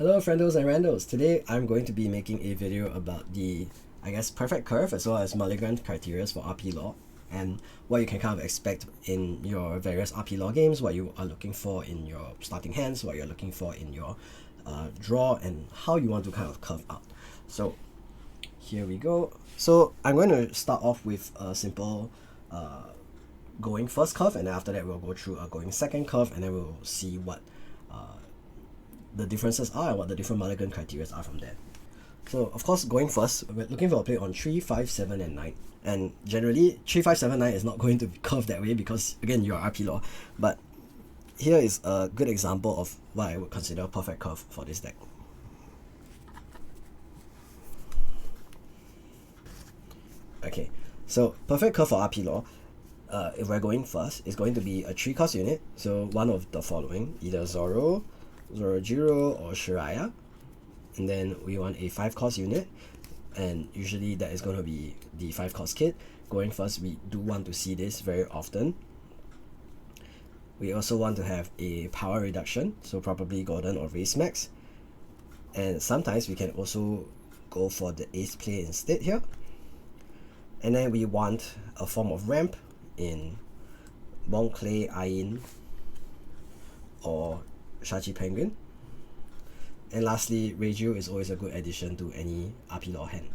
Hello friendos and randos. Today I'm going to be making a video about the, perfect curve as well as mulligan criteria for RP law and what you can kind of expect in your various RP law games, what you are looking for in your starting hands, what you're looking for in your draw, and how you want to kind of curve out. So here we go. So I'm going to start off with a simple going first curve, and then after that we'll go through a going second curve, and then we'll see what the differences are and what the different mulligan criteria are from there. So of course, going first, we're looking for a play on 3, 5, 7, and 9. And generally 3, 5, 7, 9 is not going to curve that way because again you're RP law. But here is a good example of what I would consider a perfect curve for this deck. Okay, so perfect curve for RP law, if we're going first, is going to be a 3-cost unit. So one of the following, either Zoro, Zorojiro, or Shiraya. And then we want a 5-cost unit, and usually that is going to be the 5-cost kit. Going first, we do want to see this very often. We also want to have a power reduction, so probably Golden or Race Max. And sometimes we can also go for the ace play instead here. And then we want a form of ramp in Bon Clay, Ayin, or Shachi Penguin. And lastly, Reiju is always a good addition to any RP law hand.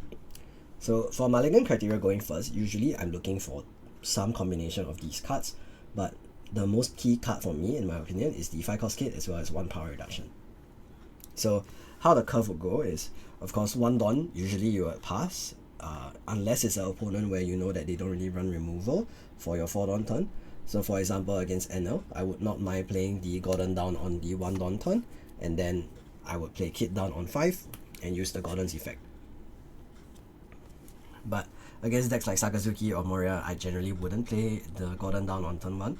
So for mulligan criteria going first, usually I'm looking for some combination of these cards, but the most key card for me, in my opinion, is the 5-cost kit as well as 1 power reduction. So how the curve would go is, of course, 1 Dawn, usually you would pass, unless it's an opponent where you know that they don't really run removal for your 4 Dawn turn. So for example, against NL, I would not mind playing the Gordon down on the 1 Dawn turn, and then I would play Kit down on 5 and use the Gordon's effect. But against decks like Sakazuki or Moria, I generally wouldn't play the Gordon down on turn 1.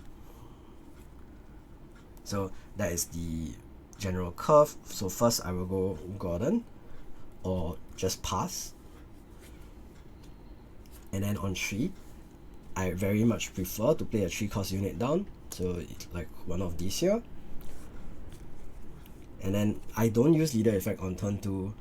So that is the general curve. So first I will go Gordon or just pass. And then on 3, I very much prefer to play a 3-cost unit down, so it's like one of these here. And then I don't use leader effect on turn 2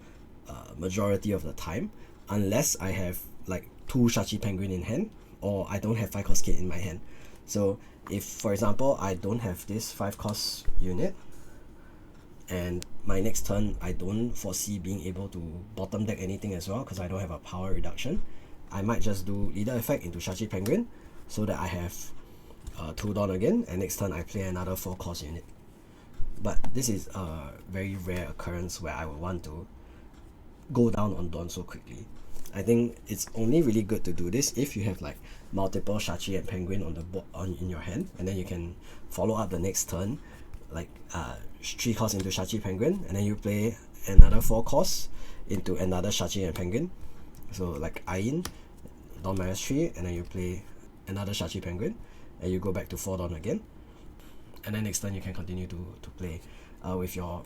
majority of the time, unless I have like 2 Shachi Penguin in hand, or I don't have 5-cost kit in my hand. So if, for example, I don't have this 5-cost unit, and my next turn I don't foresee being able to bottom deck anything as well because I don't have a power reduction, I might just do leader effect into Shachi Penguin so that I have 2 Dawn again, and next turn I play another 4-cost unit. But this is a very rare occurrence where I would want to go down on Dawn so quickly. I think it's only really good to do this if you have like multiple Shachi and Penguin on the board in your hand, and then you can follow up the next turn like 3 costs into Shachi Penguin, and then you play another 4 costs into another Shachi and Penguin. So like Ayin, Dawn -3, and then you play another Shachi Penguin, and you go back to 4 Dawn again. And then next turn you can continue to play with your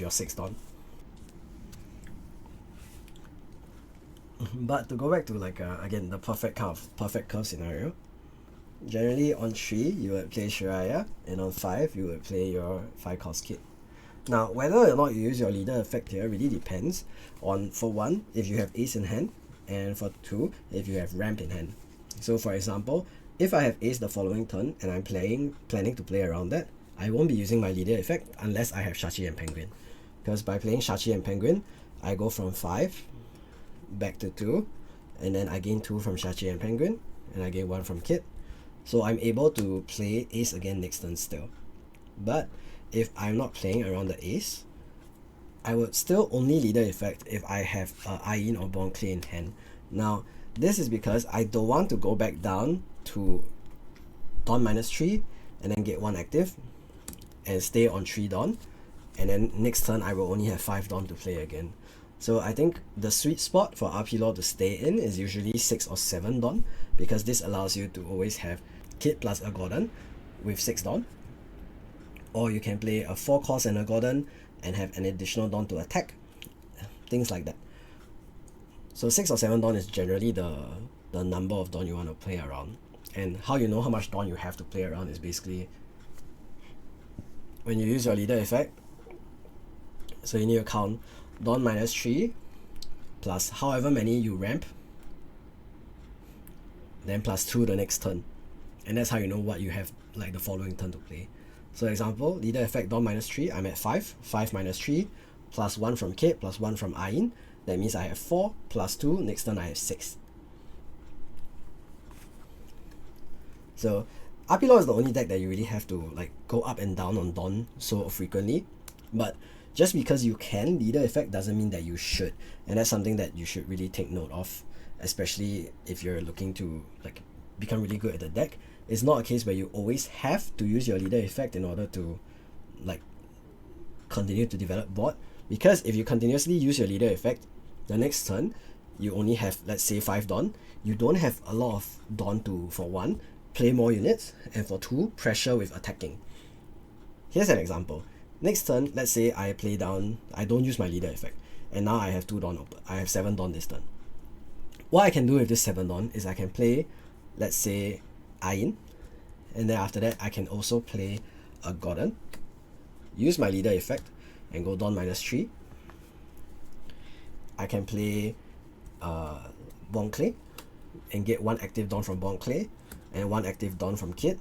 6 Dawn. But to go back to like again the perfect curve scenario, generally on 3 you would play Shiraya, and on 5 you would play your 5-cost kit. Now whether or not you use your leader effect here really depends on, for 1, if you have ace in hand, and for 2, if you have ramp in hand. So for example, if I have ace the following turn and I'm planning to play around that, I won't be using my leader effect unless I have Shachi and Penguin. Because by playing Shachi and Penguin, I go from 5 back to 2, and then I gain 2 from Shachi and Penguin, and I gain 1 from Kit. So I'm able to play ace again next turn still. But if I'm not playing around the ace, I would still only leader effect if I have Ayin or Bon Clay in hand. Now this is because I don't want to go back down to Dawn -3 and then get 1 active and stay on 3 Dawn, and then next turn I will only have 5 Dawn to play again. So I think the sweet spot for RP law to stay in is usually 6 or 7 Dawn, because this allows you to always have Kit plus a Gordon with 6 Dawn, or you can play a 4-cost and a Gordon and have an additional Dawn to attack, things like that. So 6 or 7 Dawn is generally the number of Dawn you want to play around. And how you know how much Dawn you have to play around is basically when you use your leader effect, So you need to count Dawn minus 3 plus however many you ramp, then plus 2 the next turn. And that's how you know what you have like the following turn to play. So example, leader effect Dawn minus 3, I'm at 5, 5 minus 3, plus 1 from Kate, plus 1 from Ayin. That means I have 4, plus 2, next turn I have 6. So RP Law is the only deck that you really have to like go up and down on Dawn so frequently. But just because you can leader effect doesn't mean that you should. And that's something that you should really take note of, especially if you're looking to like become really good at the deck. It's not a case where you always have to use your leader effect in order to like continue to develop board, because if you continuously use your leader effect, the next turn you only have, let's say, 5 Dawn. You don't have a lot of Dawn to, for 1, play more units, and for 2, pressure with attacking. Here's an example. Next turn, let's say I play down, I don't use my leader effect, and now I have 2 Dawn open. I have 7 Dawn this turn. What I can do with this 7 Dawn is I can play, let's say, Ayin, and then after that I can also play a Gordon, use my leader effect and go Dawn minus 3. I can play Bon Clay and get 1 active Dawn from Bon Clay and 1 active Dawn from Kid,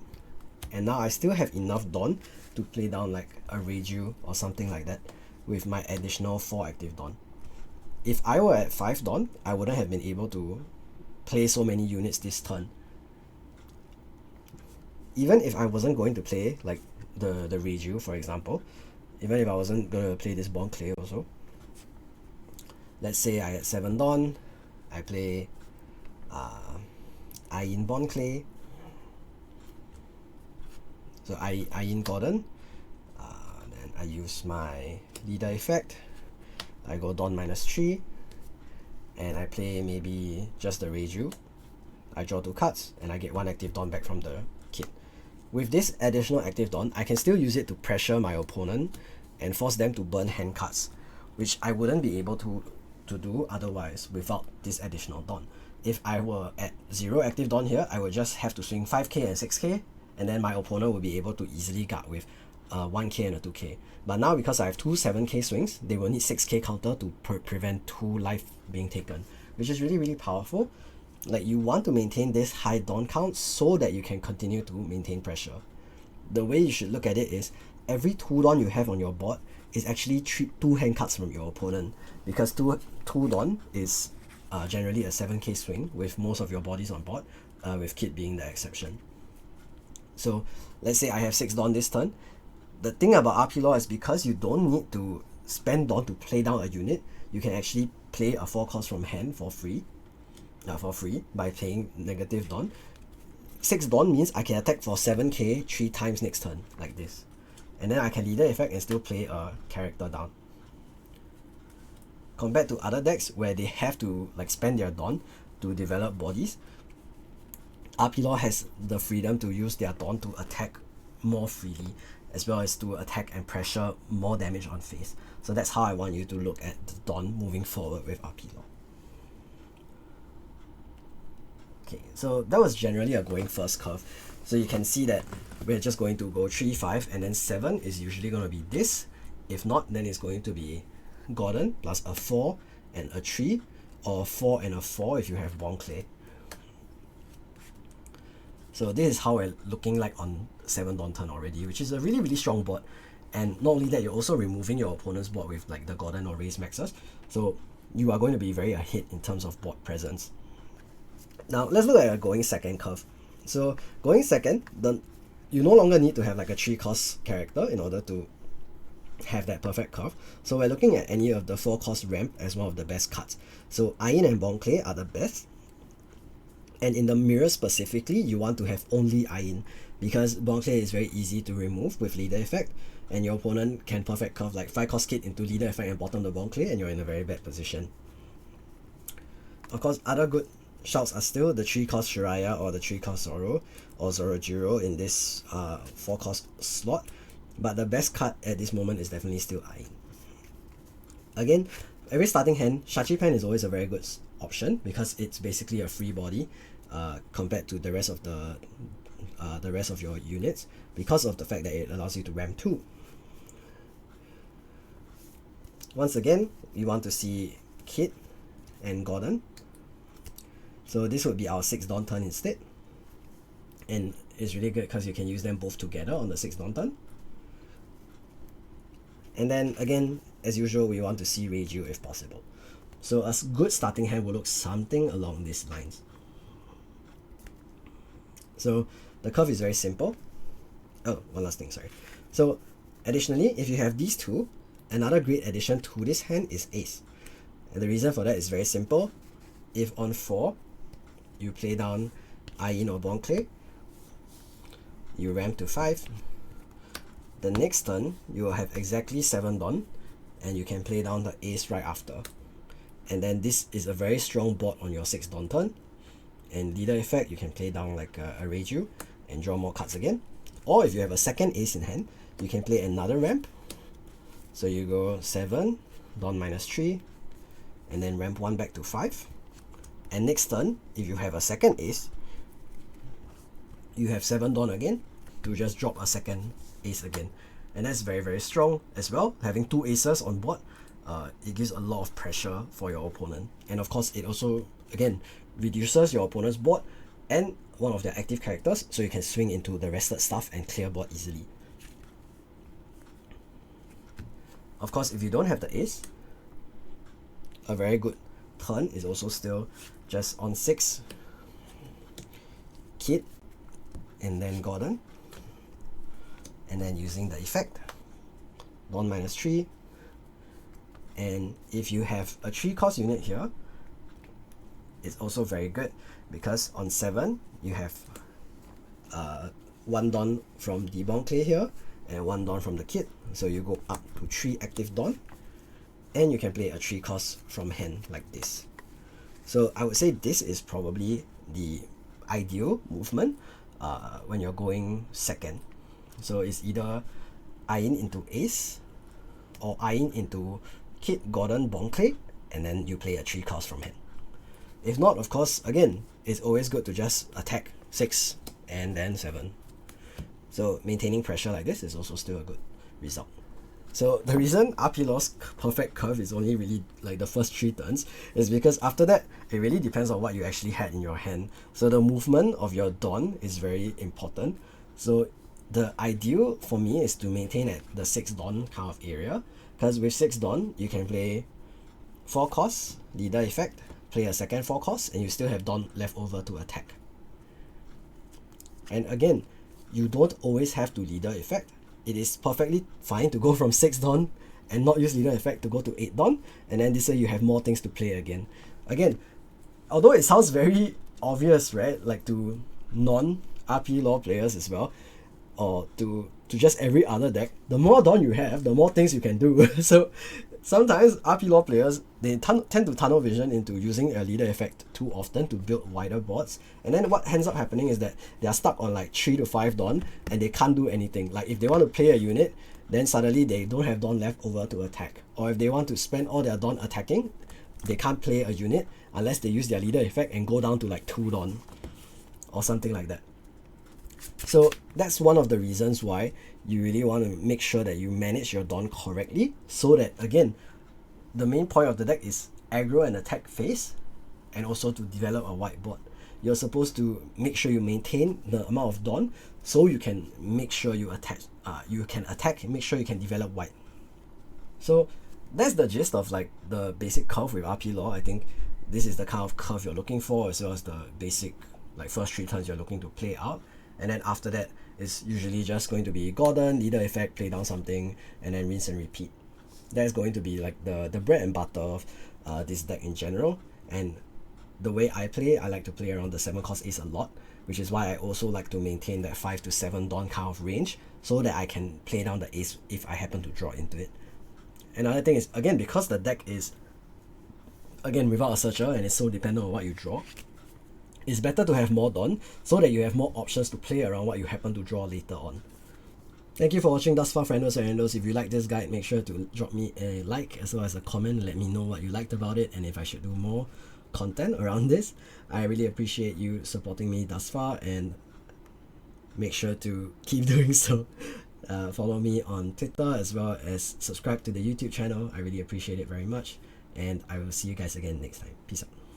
and now I still have enough Dawn to play down like a Reiju or something like that with my additional 4 active Dawn. If I were at 5 Dawn, I wouldn't have been able to play so many units this turn. Even if I wasn't going to play like the Reiju, for example, even if I wasn't going to play this Bon Clay also, let's say I had 7 Dawn, I play Ayin Bon Clay, so Ayin Gordon, then I use my leader effect, I go Dawn minus 3, and I play maybe just the Reiju. I draw 2 cards, and I get 1 active Dawn back from the kit. With this additional active Dawn, I can still use it to pressure my opponent and force them to burn hand cards, which I wouldn't be able to do otherwise without this additional Dawn. If I were at 0 active Dawn here, I would just have to swing 5k and 6k, and then my opponent will be able to easily guard with 1k and a 2k. But now because I have 2 7k swings, they will need 6k counter to prevent 2 life being taken, which is really powerful. Like, you want to maintain this high Dawn count so that you can continue to maintain pressure. The way you should look at it is every 2 Dawn you have on your board is actually 2 hand cards from your opponent, because 2 Dawn is generally a 7k swing with most of your bodies on board, with Kid being the exception. So let's say I have 6 Dawn this turn. The thing about RP Law is because you don't need to spend Dawn to play down a unit, you can actually play a 4 cost from hand for free by playing negative Dawn. 6 Dawn means I can attack for 7k 3 times next turn, like this. And then I can leader effect and still play a character down. Compared to other decks where they have to like spend their Dawn to develop bodies, RP Law has the freedom to use their Dawn to attack more freely, as well as to attack and pressure more damage on face. So that's how I want you to look at the Dawn moving forward with RP Law. Okay, so that was generally a going first curve. So you can see that we're just going to go 3, 5, and then 7 is usually going to be this. If not, then it's going to be Gordon plus a 4 and a 3, or 4 and a 4 if you have Bon Clay. So this is how we're looking like on 7 Dawn turn already, which is a really strong board. And not only that, you're also removing your opponent's board with like the Gordon or Raise Maxes. So you are going to be very ahead in terms of board presence. Now let's look at a going second curve. So going second, you no longer need to have like a 3 cost character in order to have that perfect curve. So we're looking at any of the 4 cost ramp as one of the best cards. So Ayin and Bon Clay are the best. And in the mirror specifically, you want to have only Ayin, because Bon Clay is very easy to remove with leader effect, and your opponent can perfect curve like 5 cost Kid into leader effect and bottom the Bon Clay, and you're in a very bad position. Of course, other good shouts are still the 3 cost Shiraya or the 3 cost Zoro or Zorojiro in this 4 cost slot, but the best card at this moment is definitely still Ayin. Again, every starting hand, Shachipan is always a very good option because it's basically a free body compared to the rest of your units, because of the fact that it allows you to ram 2. once again, we want to see Kit and Gordon. So this would be our 6 Dawn turn instead. And it's really good because you can use them both together on the 6 Dawn turn. And then again, as usual, we want to see Reiju if possible. So a good starting hand will look something along these lines. So the curve is very simple. Oh, one last thing, sorry. So additionally, if you have these two, another great addition to this hand is Ace. And the reason for that is very simple. If on 4, you play down Ayin or Bon Clay, you ramp to 5. The next turn, you will have exactly 7 Dawn, and you can play down the Ace right after. And then this is a very strong board on your 6 Dawn turn. And leader effect, you can play down like a Reiju and draw more cards again. Or if you have a second Ace in hand, you can play another ramp. So you go 7, Dawn -3, and then ramp 1 back to 5. And next turn, if you have a second Ace, you have 7 Dawn again to just drop a second Ace again. And that's very, very strong as well. Having 2 Aces on board, it gives a lot of pressure for your opponent. And of course, it also, again, reduces your opponent's board and one of their active characters, so you can swing into the rested stuff and clear board easily. Of course, if you don't have the Ace, a very good turn is also still just on 6, Kid, and then Gordon, and then using the effect, Dawn -3, and if you have a 3 cost unit here, it's also very good because on 7 you have 1 Dawn from the Bon Clay here and 1 Dawn from the Kid, so you go up to 3 active Dawn, and you can play a 3 cost from hand like this. So I would say this is probably the ideal movement when you're going second. So it's either Ayin into Ace or Ayin into Kid, Gordon, Bon Clay, and then you play a 3 cost from hand. If not, of course, again, it's always good to just attack 6 and then 7. So maintaining pressure like this is also still a good result. So the reason RP Law's perfect curve is only really like the first 3 turns is because after that, it really depends on what you actually had in your hand. So the movement of your Dawn is very important. So the ideal for me is to maintain at the 6 Dawn kind of area, because with 6 Dawn, you can play 4 costs, leader effect, play a second 4 cost, and you still have Dawn left over to attack. And again, you don't always have to leader effect. It is perfectly fine to go from 6 Dawn and not use leader effect to go to 8 Dawn, and then this way you have more things to play again. Again, although it sounds very obvious, right, like to non-RP Law players as well, or to just every other deck, the more Dawn you have, the more things you can do. So sometimes RP Law players, they tend to tunnel vision into using a leader effect too often to build wider boards, and then what ends up happening is that they are stuck on like 3 to 5 Dawn and they can't do anything. Like if they want to play a unit, then suddenly they don't have Dawn left over to attack, or if they want to spend all their Dawn attacking, they can't play a unit unless they use their leader effect and go down to like 2 Dawn or something like that. So that's one of the reasons why you really want to make sure that you manage your Dawn correctly, so that again, the main point of the deck is aggro and attack phase, and also to develop a whiteboard. You're supposed to make sure you maintain the amount of Dawn, so you can make sure you attack. Make sure you can develop white. So that's the gist of like the basic curve with RP Law. I think this is the kind of curve you're looking for, as well as the basic like first 3 turns you're looking to play out. And then after that, it's usually just going to be Gordon, leader effect, play down something, and then rinse and repeat. That's going to be like the bread and butter of this deck in general. And the way I play, I like to play around the 7 cost Ace a lot, which is why I also like to maintain that 5 to 7 Dawn kind of range, so that I can play down the Ace if I happen to draw into it. Another thing is, again, because the deck is, again, without a searcher, and it's so dependent on what you draw, it's better to have more Dawn, so that you have more options to play around what you happen to draw later on. Thank you for watching thus far, friendos and randos. If you like this guide, make sure to drop me a like as well as a comment. Let me know what you liked about it and if I should do more content around this. I really appreciate you supporting me thus far, and make sure to keep doing so. Follow me on Twitter as well as subscribe to the YouTube channel. I really appreciate it very much. And I will see you guys again next time. Peace out.